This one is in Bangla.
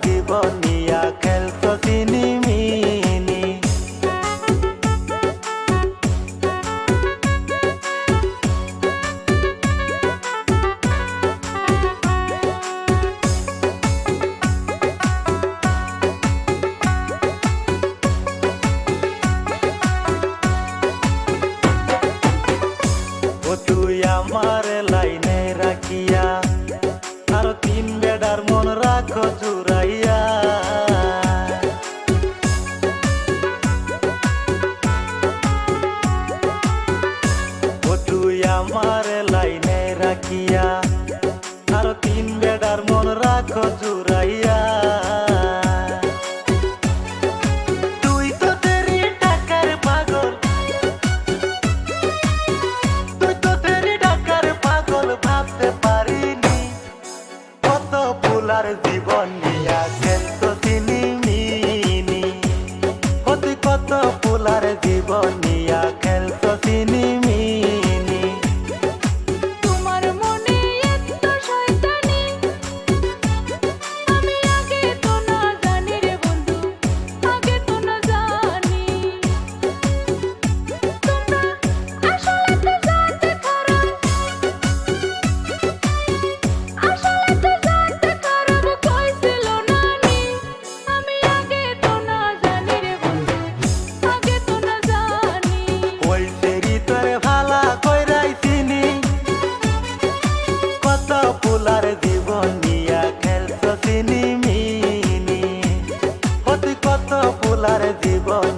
জীবন নিয়া খেলছ চিনিমিনি। ও তুই আমার লাইনে রাখিয়া আর তিন বেড়ার মন রাখো জুড়াইয়া। ও তুই আমার লাইনে রাখিয়া আর তিন বেড়ার মন রাখো জুড়াইয়া। তুই তো তেরি টাকার পাগল, তুই তো তেরি টাকার পাগল, ভাবতে পারিনি কত ফুলার জীবন নিয়া খেলতো চিনিমিনি। ও তুই কত ফুলার জীবন নিয়া খেলতো চিনিমিনি। তোমার মনে এত শয়তানি আমি আগে তো না জানি রে বন্ধু, আগে তো না জানি। তোমরা আসলে তো জানতে খারাপ, আসলে তো জানতে খারাপ কইছিল নানি। আমি আগে তো না জানি রে বন্ধু, আগে তো না জানি। ওই তেরি তোরে ভালা কইরাই চিনি, কত ফুলার জীবন নিয়া খেলছো চিনিমিনি। ও তুই কত ফুলার জীবন